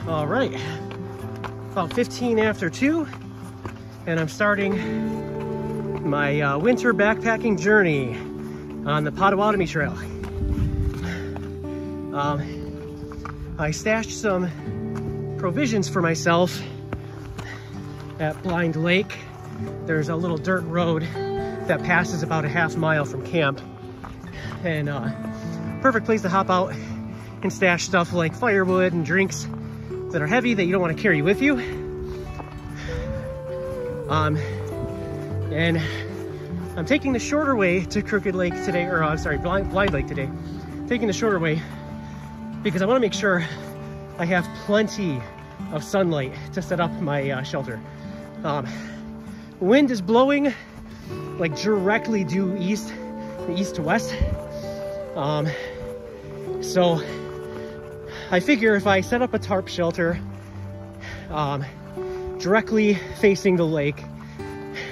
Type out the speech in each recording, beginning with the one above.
All right, about 15 after 2, and I'm starting my winter backpacking journey on the Potawatomi Trail. I stashed some provisions for myself at Blind Lake. There's a little dirt road that passes about a half mile from camp, and perfect place to hop out and stash stuff like firewood and drinks that are heavy that you don't want to carry with you. And I'm taking the shorter way to Crooked Lake today, or I'm sorry, Blind Lake today. Taking the shorter way because I want to make sure I have plenty of sunlight to set up my shelter. Wind is blowing like directly due east to west. So I figure if I set up a tarp shelter directly facing the lake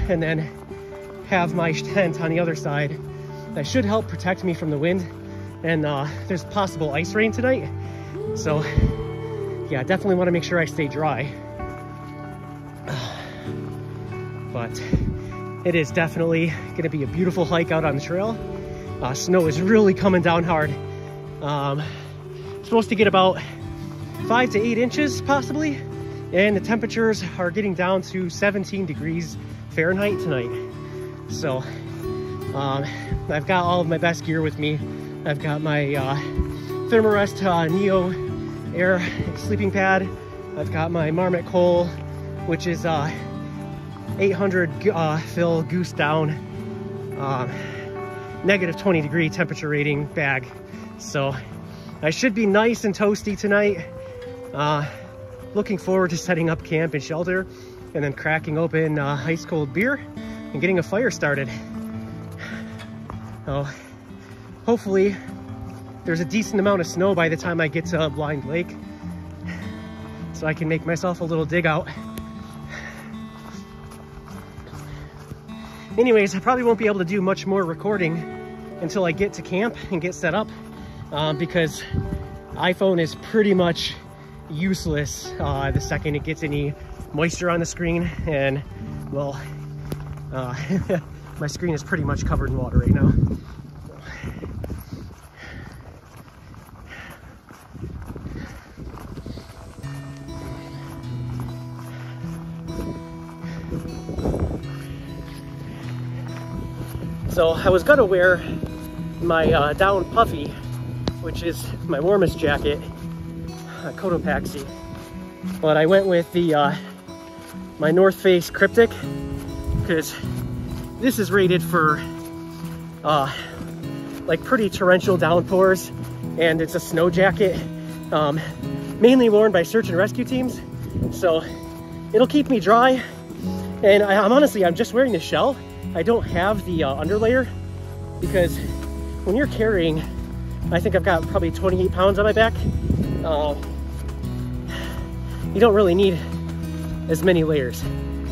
and then have my tent on the other side, that should help protect me from the wind. And there's possible ice rain tonight. So yeah, definitely want to make sure I stay dry. But it is definitely going to be a beautiful hike out on the trail. Snow is really coming down hard. Supposed to get about 5 to 8 inches possibly, and the temperatures are getting down to 17 degrees Fahrenheit tonight. So I've got all of my best gear with me. I've got my Thermarest Neo Air sleeping pad. I've got my Marmot Coal, which is 800 fill goose down, negative 20 degree temperature rating bag. So I should be nice and toasty tonight. Looking forward to setting up camp and shelter and then cracking open ice cold beer and getting a fire started. Oh, hopefully there's a decent amount of snow by the time I get to Blind Lake so I can make myself a little dig out. Anyways, I probably won't be able to do much more recording until I get to camp and get set up, because iPhone is pretty much useless the second it gets any moisture on the screen. And well, my screen is pretty much covered in water right now. So I was gonna wear my down puffy, which is my warmest jacket, Cotopaxi, but I went with the my North Face Cryptic because this is rated for like pretty torrential downpours, and it's a snow jacket, mainly worn by search and rescue teams, so it'll keep me dry. And I'm just wearing the shell. I don't have the underlayer because when you're carrying, I think I've got probably 28 pounds on my back, you don't really need as many layers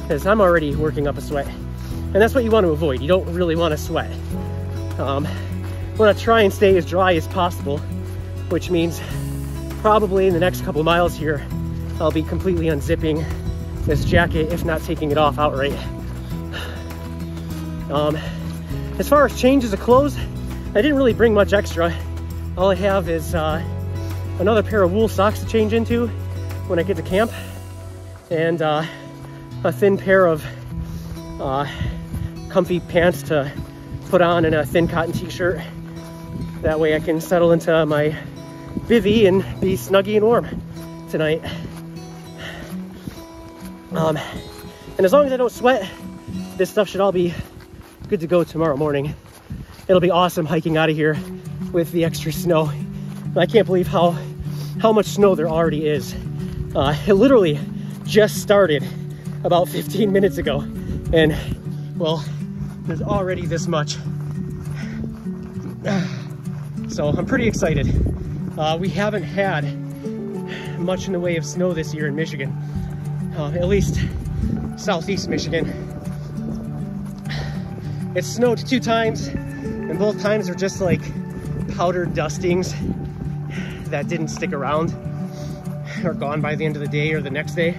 because I'm already working up a sweat, and that's what you want to avoid. You don't really want to sweat. Want to try and stay as dry as possible, which means probably in the next couple miles here I'll be completely unzipping this jacket, if not taking it off outright. As far as changes of clothes, I didn't really bring much extra. All I have is another pair of wool socks to change into when I get to camp, and a thin pair of comfy pants to put on, and a thin cotton t-shirt. That way I can settle into my bivvy and be snuggy and warm tonight. And as long as I don't sweat, this stuff should all be good to go tomorrow morning. It'll be awesome hiking out of here with the extra snow. I can't believe how much snow there already is. It literally just started about 15 minutes ago, and well, there's already this much. So I'm pretty excited. We haven't had much in the way of snow this year in Michigan, at least southeast Michigan. It snowed 2 times, and both times are just like powdered dustings that didn't stick around. are gone by the end of the day or the next day.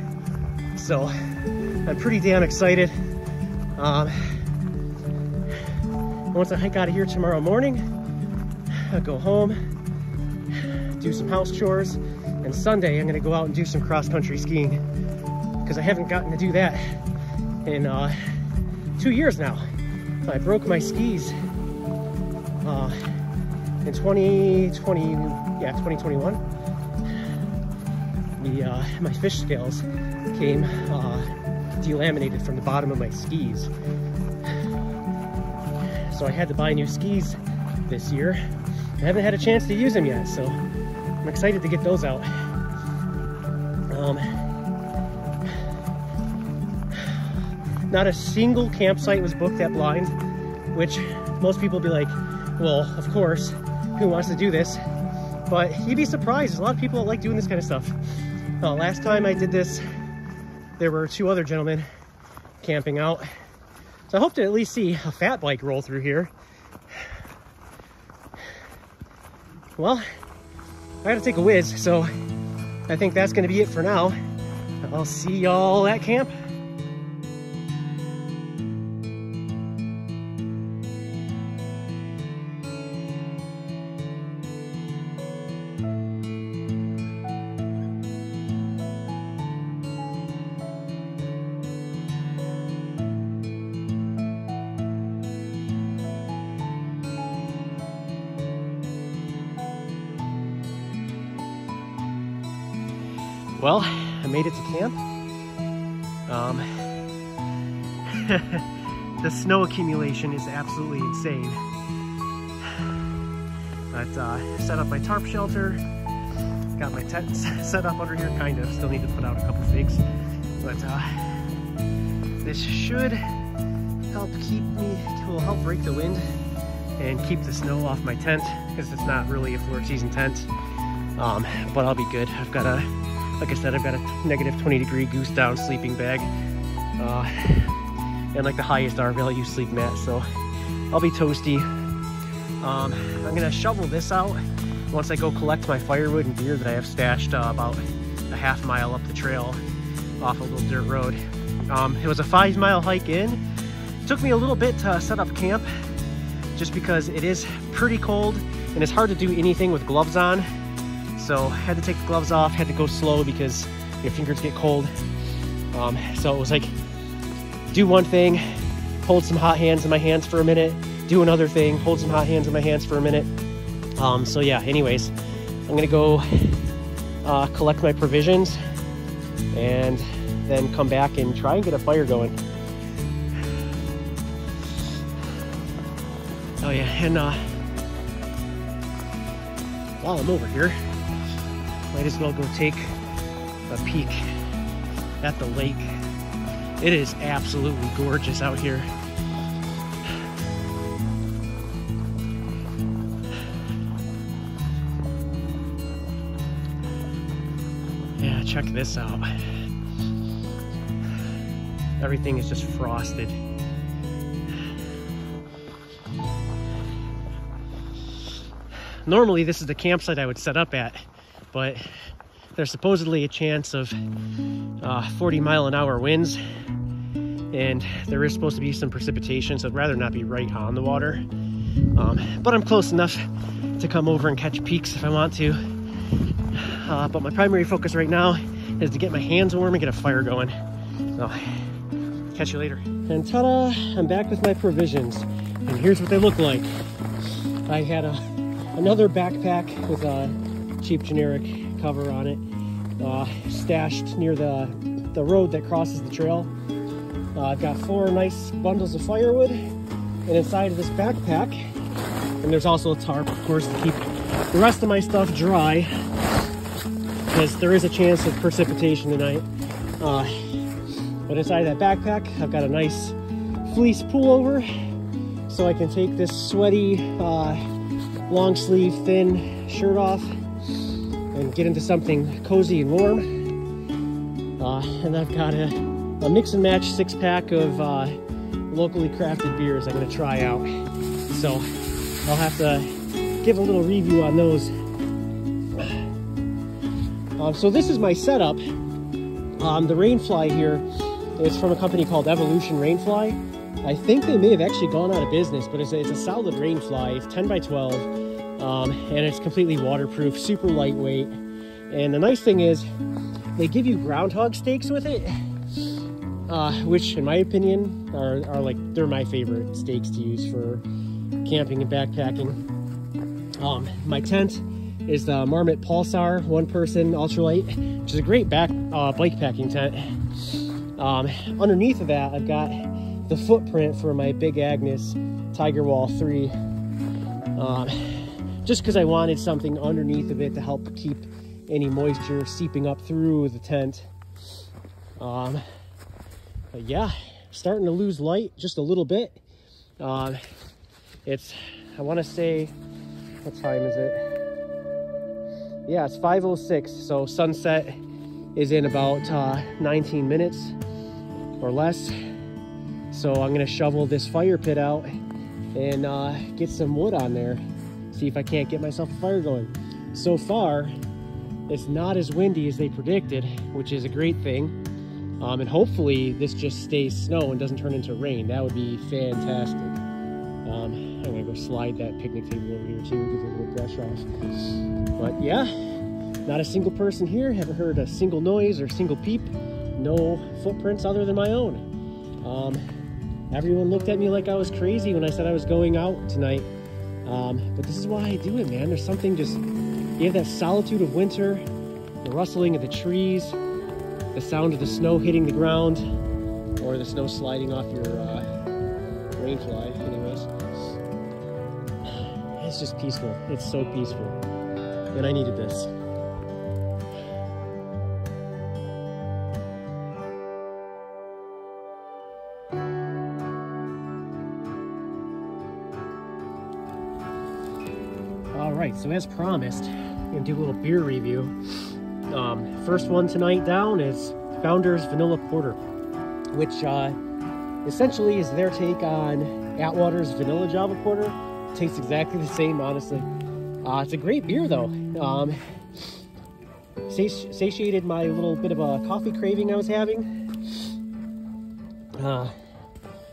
So I'm pretty damn excited. Once I hike out of here tomorrow morning, I'll go home, do some house chores, and Sunday I'm gonna go out and do some cross-country skiing, because I haven't gotten to do that in 2 years now. I broke my skis in 2021. My fish scales came delaminated from the bottom of my skis. So I had to buy new skis this year. I haven't had a chance to use them yet, so I'm excited to get those out. Not a single campsite was booked at Blind, which most people be like, well, of course, who wants to do this? But you'd be surprised, there's a lot of people that like doing this kind of stuff. Last time I did this, there were 2 other gentlemen camping out. So I hope to at least see a fat bike roll through here. Well, I gotta take a whiz, so I think that's gonna be it for now. I'll see y'all at camp. Well, I made it to camp. The snow accumulation is absolutely insane. But set up my tarp shelter, got my tent set up under here, kind of. Still need to put out a couple figs. But this should help will help break the wind and keep the snow off my tent, because it's not really a floor season tent. But I'll be good. I've got like I said, I've got a negative 20-degree goose down sleeping bag, and like the highest R value sleep mat, so I'll be toasty. I'm gonna shovel this out once I go collect my firewood and gear that I have stashed about a half mile up the trail off a little dirt road. It was a 5-mile hike in. It took me a little bit to set up camp, just because it is pretty cold and it's hard to do anything with gloves on. So I had to take the gloves off, had to go slow because your fingers get cold. So it was like, do one thing, hold some hot hands in my hands for a minute, do another thing, hold some hot hands in my hands for a minute. So yeah, anyways, I'm gonna go collect my provisions and then come back and try and get a fire going. Oh yeah, and while I'm over here, might as well go take a peek at the lake. It is absolutely gorgeous out here. Yeah, check this out. Everything is just frosted. Normally this is the campsite I would set up at, but there's supposedly a chance of 40-mile-an-hour winds, and there is supposed to be some precipitation, so I'd rather not be right on the water. But I'm close enough to come over and catch peaks if I want to. But my primary focus right now is to get my hands warm and get a fire going. So, catch you later. And ta-da! I'm back with my provisions, and here's what they look like. I had another backpack with a cheap generic cover on it, stashed near the road that crosses the trail. I've got 4 nice bundles of firewood, and inside of this backpack, and there's also a tarp, of course, to keep the rest of my stuff dry, because there is a chance of precipitation tonight. But inside that backpack, I've got a nice fleece pullover, so I can take this sweaty, long sleeve, thin shirt off and get into something cozy and warm. And I've got a mix and match 6-pack of locally crafted beers I'm gonna try out. So I'll have to give a little review on those. So this is my setup. The rainfly here is from a company called Evolution Rainfly. I think they may have actually gone out of business, but it's a solid rainfly. It's 10 by 12, and it's completely waterproof, super lightweight. And the nice thing is they give you groundhog steaks with it, which in my opinion are like, they're my favorite steaks to use for camping and backpacking. My tent is the Marmot Pulsar 1-person ultralight, which is a great bike packing tent. Underneath of that, I've got the footprint for my Big Agnes Tiger Wall 3, just because I wanted something underneath of it to help keep any moisture seeping up through the tent. But yeah, starting to lose light just a little bit. It's, I want to say, what time is it? Yeah, it's 5:06, so sunset is in about 19 minutes or less. So I'm gonna shovel this fire pit out and get some wood on there, see if I can't get myself a fire going. So far, it's not as windy as they predicted, which is a great thing. And hopefully this just stays snow and doesn't turn into rain. That would be fantastic. I'm gonna go slide that picnic table over here too, give it a little brush off. But yeah, not a single person here. Haven't heard a single noise or single peep. No footprints other than my own. Everyone looked at me like I was crazy when I said I was going out tonight. But this is why I do it, man. There's something just, you have that solitude of winter, the rustling of the trees, the sound of the snow hitting the ground, or the snow sliding off your rainfly, anyways. It's just peaceful. It's so peaceful. And I needed this. All right, so as promised, I'm gonna do a little beer review. First one tonight down is Founder's Vanilla Porter, which essentially is their take on Atwater's Vanilla Java Porter. It tastes exactly the same, honestly. It's a great beer though. Satiated my little bit of a coffee craving I was having.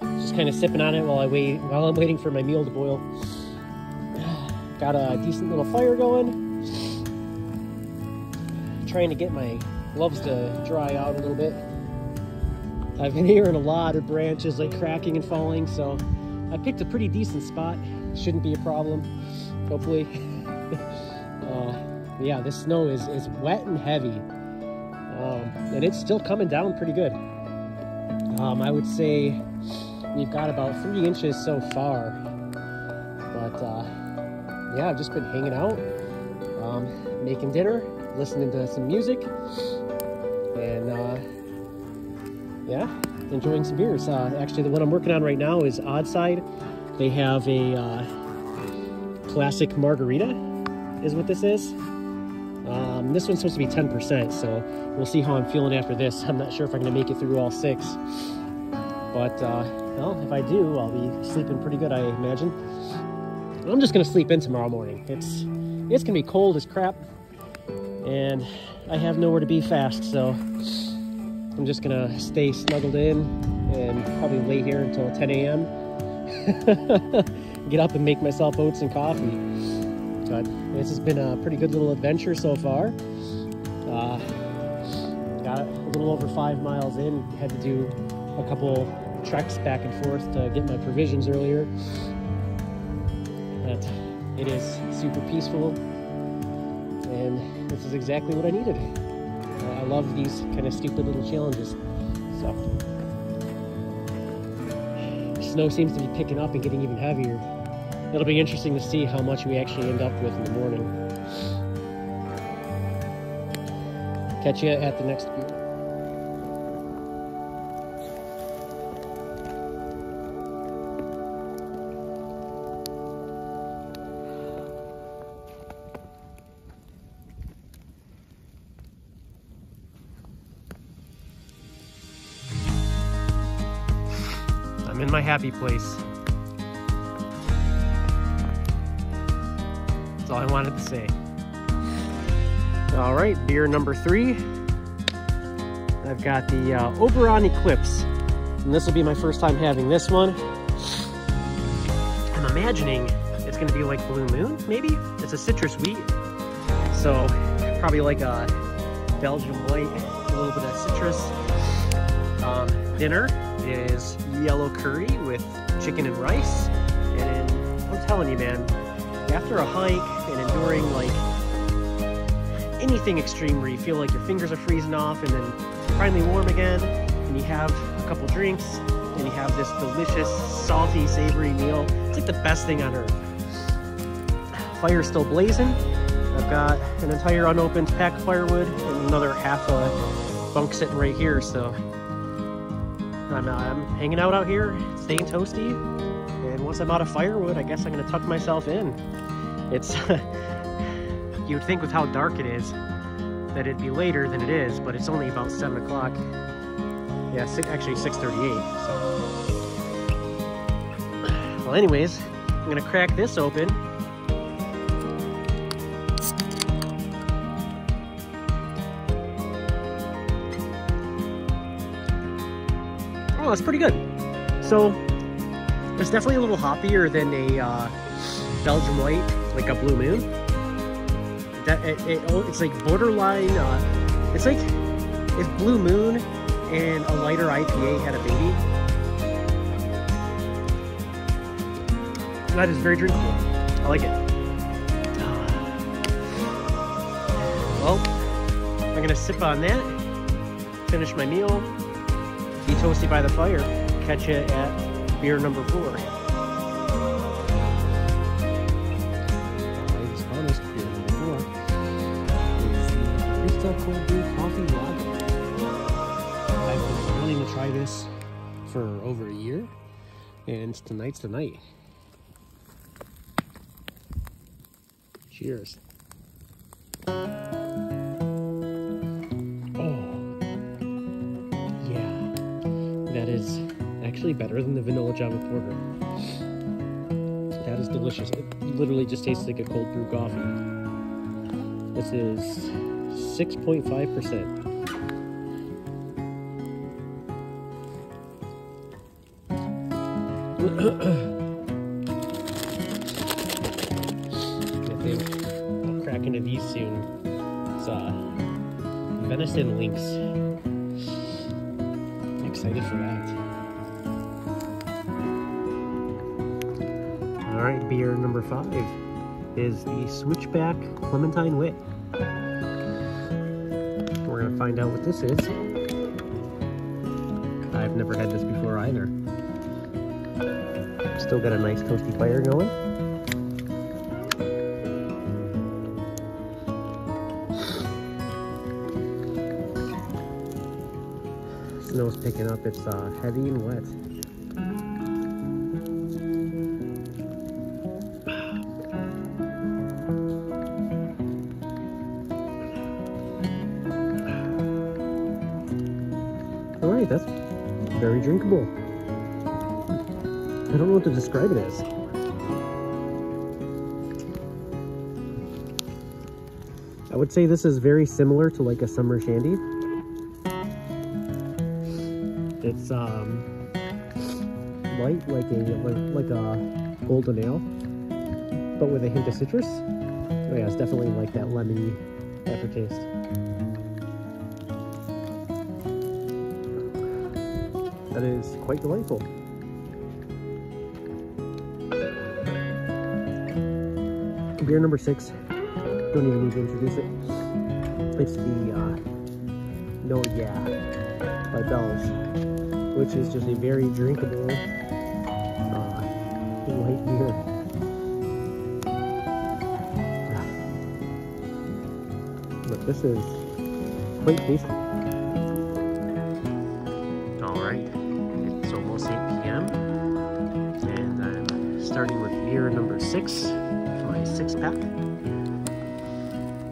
Just kind of sipping on it while I'm waiting for my meal to boil. Got a decent little fire going. Trying to get my gloves to dry out a little bit. I've been hearing a lot of branches like cracking and falling, so I picked a pretty decent spot. Shouldn't be a problem, hopefully. Yeah, this snow is wet and heavy, and it's still coming down pretty good. I would say we've got about 3 inches so far, but yeah, I've just been hanging out, making dinner, listening to some music, and yeah, enjoying some beers. Actually, the one I'm working on right now is Oddside. They have a classic margarita, is what this is. This one's supposed to be 10%, so we'll see how I'm feeling after this. I'm not sure if I'm going to make it through all 6, but well, if I do, I'll be sleeping pretty good, I imagine. I'm just going to sleep in tomorrow morning. It's going to be cold as crap, and I have nowhere to be fast, so I'm just going to stay snuggled in and probably lay here until 10 a.m. Get up and make myself oats and coffee. But this has been a pretty good little adventure so far. Got a little over 5 miles in. Had to do a couple treks back and forth to get my provisions earlier. But it is super peaceful, and this is exactly what I needed. I love these kind of stupid little challenges. So snow seems to be picking up and getting even heavier. It'll be interesting to see how much we actually end up with in the morning. Catch you at the next beer. I'm in my happy place. That's all I wanted to say. All right, beer number 3. I've got the Oberon Eclipse, and this will be my first time having this one. I'm imagining it's gonna be like Blue Moon, maybe? It's a citrus wheat, so probably like a Belgian white, a little bit of citrus. Dinner is yellow curry with chicken and rice, and I'm telling you, man, after a hike and enduring like anything extreme where you feel like your fingers are freezing off and then finally warm again, and you have a couple drinks and you have this delicious salty savory meal, it's like the best thing on earth. Fire's still blazing. I've got an entire unopened pack of firewood and another half a bunk sitting right here, so I'm hanging out here, staying toasty, and once I'm out of firewood, I guess I'm gonna tuck myself in. It's you would think with how dark it is that it'd be later than it is, but it's only about 7 o'clock. Yeah, actually 6:38. So, well, anyways, I'm gonna crack this open. Oh, that's pretty good. So it's definitely a little hoppier than a Belgian white, like a Blue Moon. It's like borderline. It's like if Blue Moon and a lighter IPA had a baby. That is very drinkable. I like it. Well, I'm gonna sip on that, finish my meal, be toasty by the fire, catch you at beer number 4. Latest honest beer number 4 is the Freestyle Cold Brew Coffee Lager. I've been wanting to try this for over a year, and tonight's the night. Cheers. That is actually better than the vanilla Java Porter. That is delicious. It literally just tastes like a cold brew coffee. This is 6.5%. I'll crack into these soon. It's venison links. Excited for that. All right, beer number 5 is the Switchback Clementine Wit. We're gonna find out what this is. I've never had this before either. Still got a nice toasty fire going. Snow's picking up. It's heavy and wet. All right, that's very drinkable. I don't know what to describe it as. I would say this is very similar to like a summer shandy. It's light, like a golden ale, but with a hint of citrus. Oh yeah, it's definitely like that lemony aftertaste. That is quite delightful. Beer number 6. Don't even need to introduce it. It's the No Yeah by Bell's, which is just a very drinkable light beer. But this is quite tasty. Alright, it's almost 8 p.m. and I'm starting with beer number 6, my 6-pack.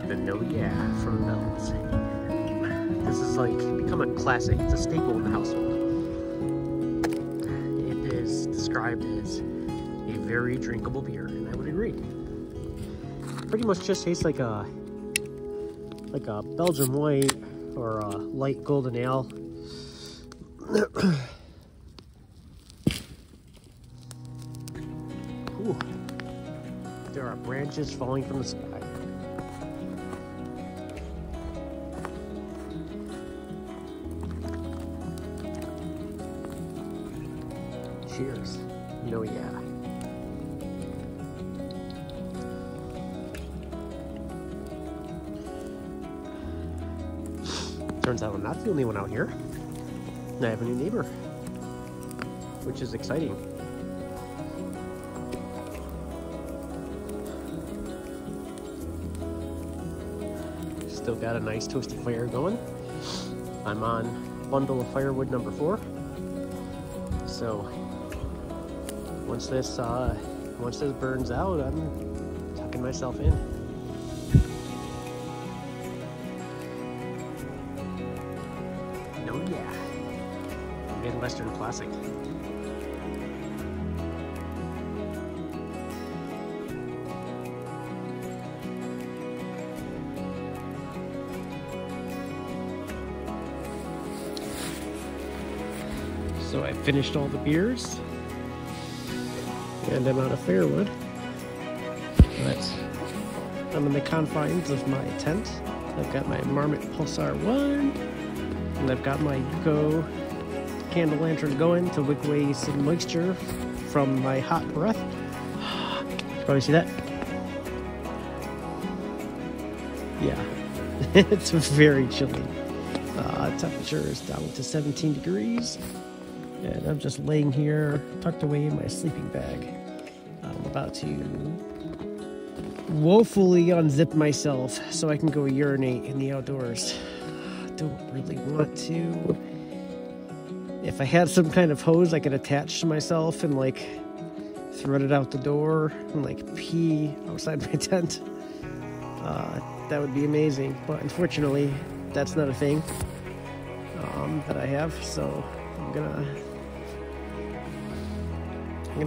The No Yeah from Bell's. This is like become a classic. It's a staple in the household. It is described as a very drinkable. drinkable beer, and I would agree. Pretty much just tastes like a, I don't know, like a Belgian white, like a Blue Moon, but with a hint of citrus. Oh yeah, it's definitely like that lemony aftertaste. like a Belgian white or a light golden ale. Ooh. There are branches falling from the sky. Cheers. No, yeah. Turns out I'm not the only one out here. I have a new neighbor, which is exciting. Still got a nice toasty fire going. I'm on bundle of firewood number 4. So once this burns out, I'm tucking myself in. Oh yeah, Midwestern classic. So I finished all the beers, and I'm out of firewood, but I'm in the confines of my tent. I've got my Marmot Pulsar 1, and I've got my Go candle lantern going to wick away some moisture from my hot breath. You probably see that? Yeah, it's very chilly. Temperature is down to 17 degrees. And I'm just laying here, tucked away in my sleeping bag. I'm about to woefully unzip myself so I can go urinate in the outdoors. I don't really want to. If I had some kind of hose I could attach to myself and like thread it out the door and like pee outside my tent, that would be amazing. But unfortunately, that's not a thing that I have, so I'm gonna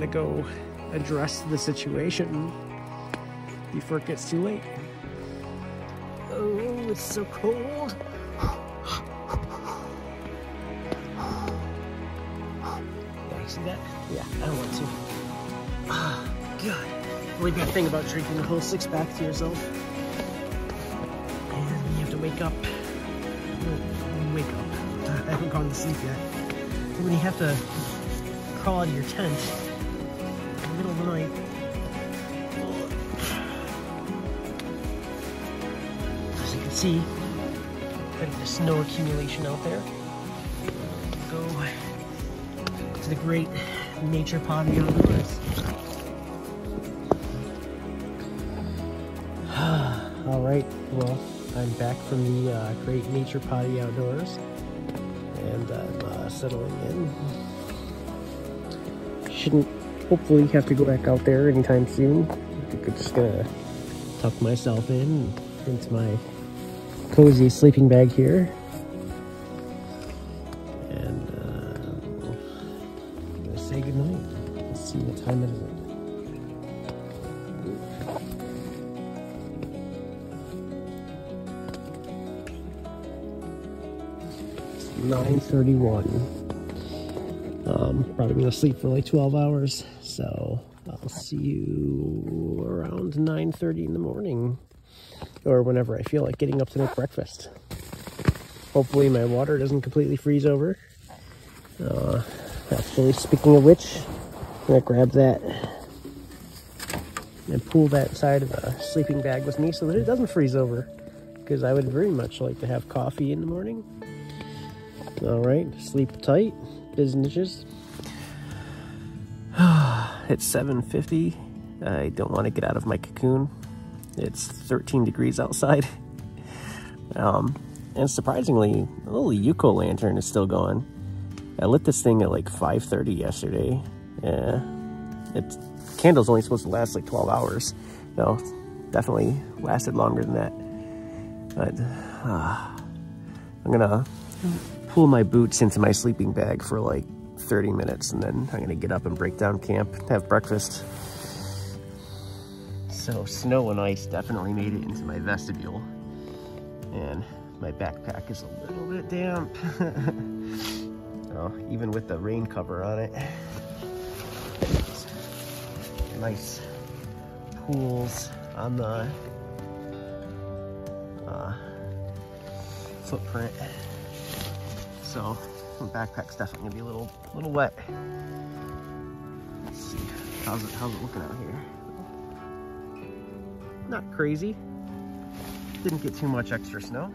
go address the situation before it gets too late. Oh, it's so cold. Yeah, you see that? Yeah, I don't want to. Ah, God. Really bad thing about drinking the whole 6-pack to yourself. And you have to wake up. Wake up. I haven't gone to sleep yet. When you have to crawl out of your tent in the middle of the night. As you can see, kind of the snow accumulation out there. Go to the great nature potty outdoors. All right, well, I'm back from the great nature potty outdoors, and I'm settling in. Shouldn't hopefully have to go back out there anytime soon. I'm just gonna tuck myself into my cozy sleeping bag here, and I'm gonna say goodnight. Let's see what time it is. It's 9:31. Probably gonna sleep for like 12 hours, so I'll see you around 9:30 in the morning, or whenever I feel like getting up to make breakfast. Hopefully my water doesn't completely freeze over. Actually, speaking of which, I'm gonna grab that and pull that side of the sleeping bag with me so that it doesn't freeze over, because I would very much like to have coffee in the morning. All right, sleep tight, businesses. It's 7:50. I don't want to get out of my cocoon. It's 13 degrees outside. And surprisingly, the little Yuko lantern is still going. I lit this thing at like 5:30 yesterday. Yeah, candle's only supposed to last like 12 hours. No, definitely lasted longer than that. But I'm gonna pull my boots into my sleeping bag for like 30 minutes, and then I'm gonna get up and break down camp, have breakfast. So snow and ice definitely made it into my vestibule. And my backpack is a little bit damp. Oh, even with the rain cover on it. Nice pools on the footprint. So the backpack's definitely gonna be a little wet. Let's see, how's it looking out here? Not crazy. Didn't get too much extra snow.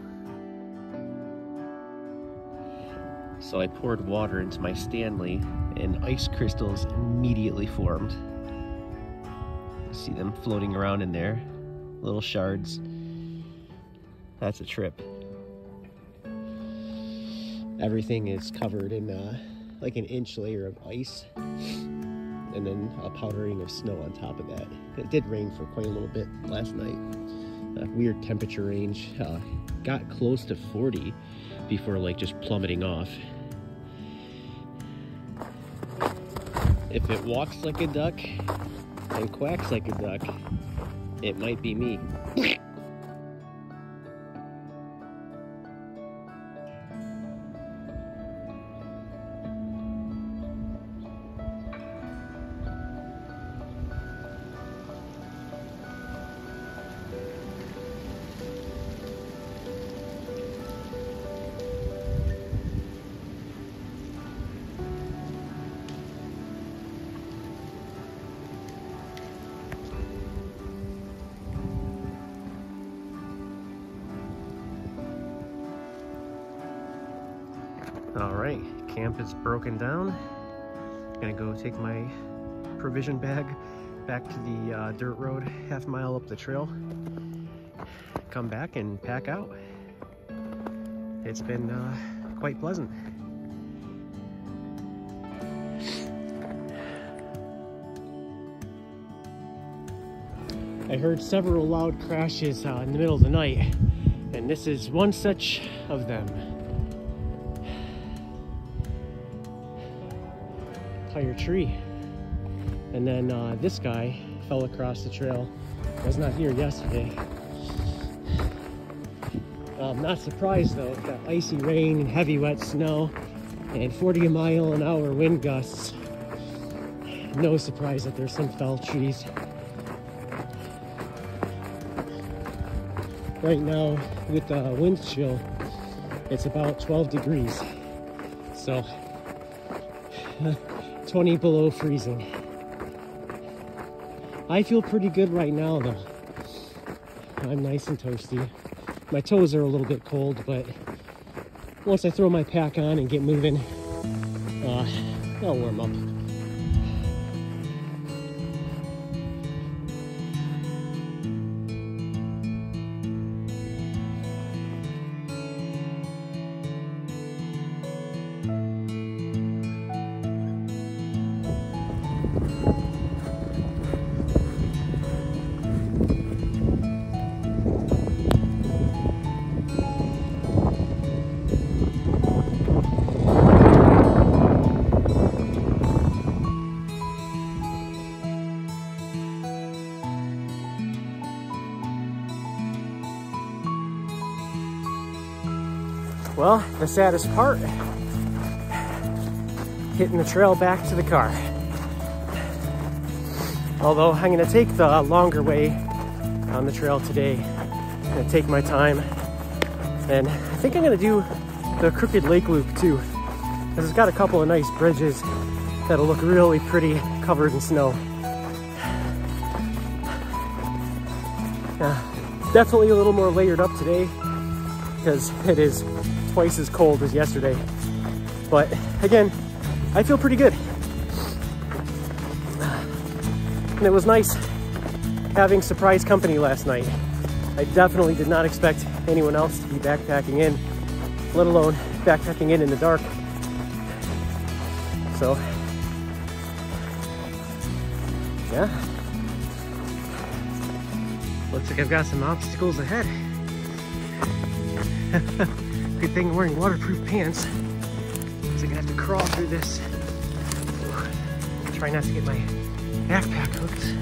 So I poured water into my Stanley and ice crystals immediately formed. See them floating around in there, little shards. That's a trip. Everything is covered in like an inch layer of ice and then a powdering of snow on top of that. It did rain for quite a little bit last night. Weird temperature range. Got close to 40 before like just plummeting off. If it walks like a duck and quacks like a duck, it might be me. All right, camp is broken down. Gonna go take my provision bag back to the dirt road, half mile up the trail. Come back and pack out. It's been quite pleasant. I heard several loud crashes in the middle of the night, and this is one such of them. Entire tree. And then this guy fell across the trail. I was not here yesterday. I'm not surprised though. It's got icy rain and heavy wet snow and 40-mile-an-hour wind gusts. No surprise that there's some felled trees. Right now with the wind chill, it's about 12 degrees. So 20 below freezing. I feel pretty good right now though. I'm nice and toasty. My toes are a little bit cold, but once I throw my pack on and get moving, I'll warm up. Well, the saddest part, hitting the trail back to the car. Although I'm gonna take the longer way on the trail today. I'm gonna take my time. And I think I'm gonna do the Crooked Lake Loop too, because it's got a couple of nice bridges that'll look really pretty covered in snow. It's definitely a little more layered up today because it is twice as cold as yesterday. But again, I feel pretty good. And it was nice having surprise company last night. I definitely did not expect anyone else to be backpacking in, let alone backpacking in the dark. So, yeah. Looks like I've got some obstacles ahead. Good thing I'm wearing waterproof pants, because I'm gonna have to crawl through this. Try not to get my backpack hooked.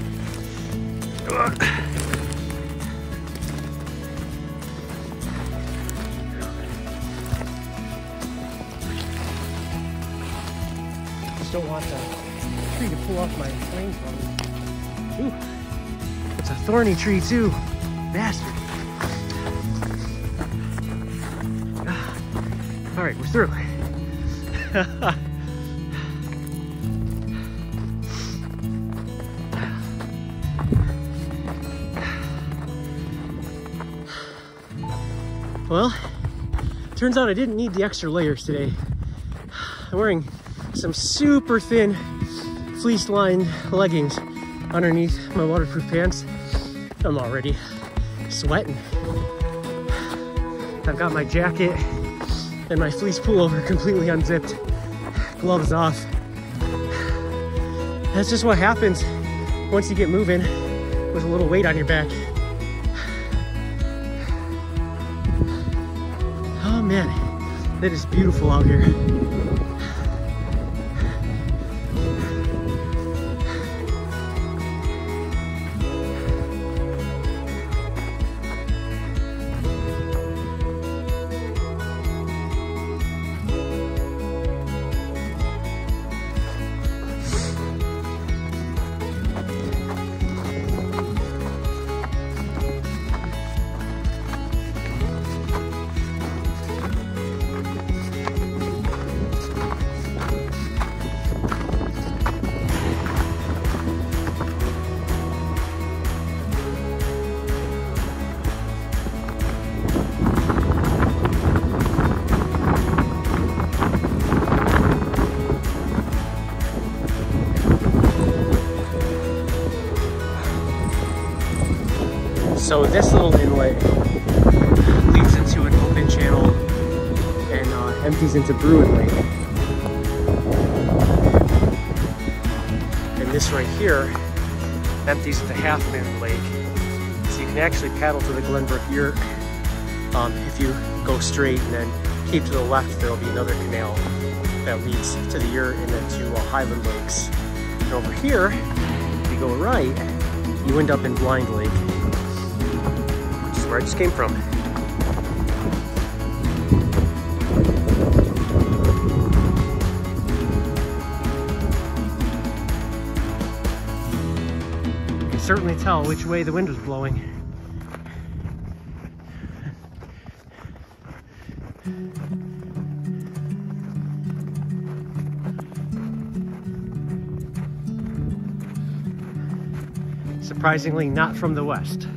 just don't want the tree to pull off my frame from me. Ooh, it's a thorny tree too, bastard. All right, we're through. Well, turns out I didn't need the extra layers today. I'm wearing some super thin fleece-lined leggings underneath my waterproof pants. I'm already sweating. I've got my jacket and my fleece pullover completely unzipped, gloves off. That's just what happens once you get moving with a little weight on your back. Oh man, it is beautiful out here. So this little inlet leads into an open channel and empties into Bruin Lake. And this right here empties into Half Moon Lake. So you can actually paddle to the Glenbrook Yurt if you go straight, and then keep to the left, there'll be another canal that leads to the Yurt and then to Highland Lakes. And over here, if you go right, you end up in Blind Lake, where I just came from. You can certainly tell which way the wind was blowing. Surprisingly, not from the west.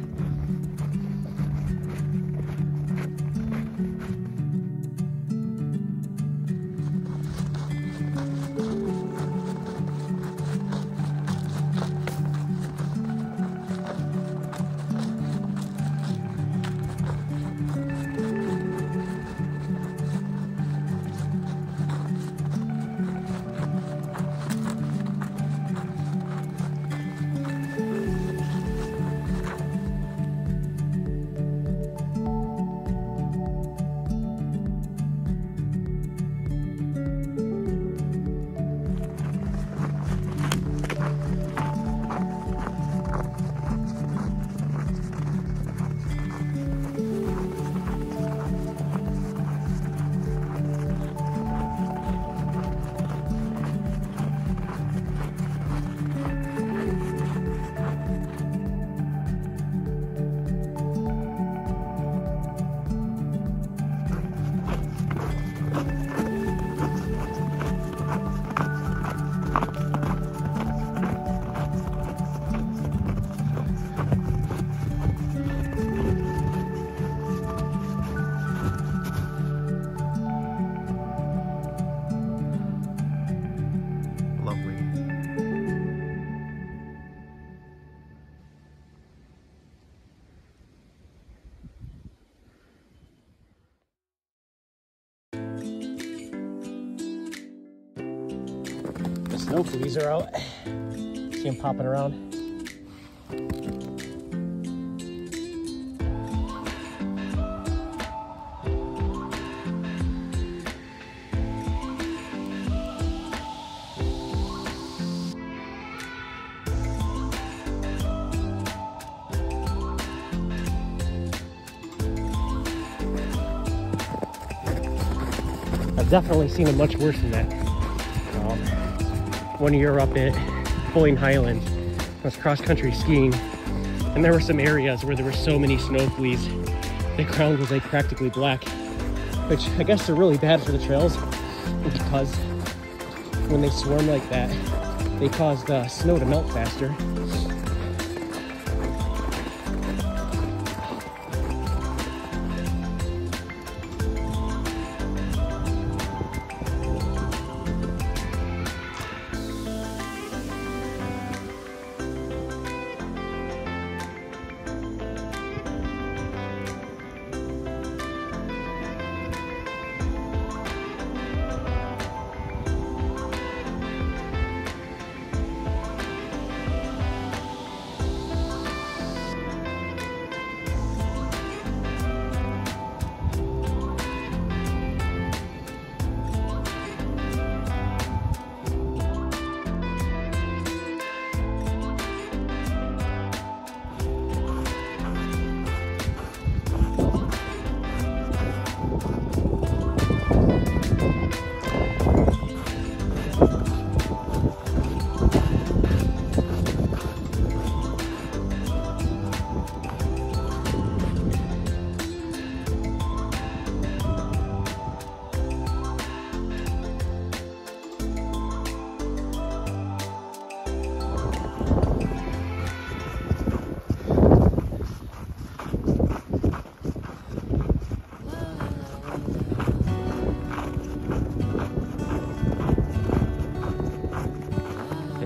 Snow fleas are out. See them popping around. I've definitely seen them much worse than that. one year up at Boyne Highland. I was cross-country skiing, and there were some areas where there were so many snow fleas. The ground was like practically black, which I guess are really bad for the trails because when they swarm like that, they cause the snow to melt faster.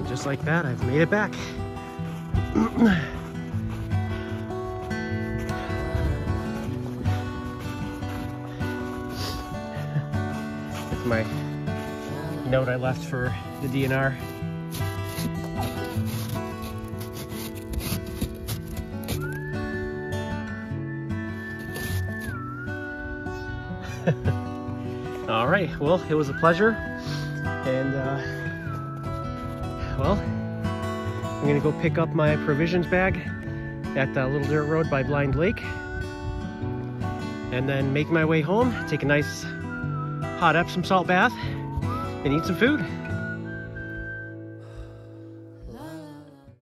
Just like that, I've made it back. That's my note I left for the DNR. All right, well, it was a pleasure, and well, I'm gonna go pick up my provisions bag at the little dirt road by Blind Lake, and then make my way home, take a nice hot Epsom salt bath, and eat some food.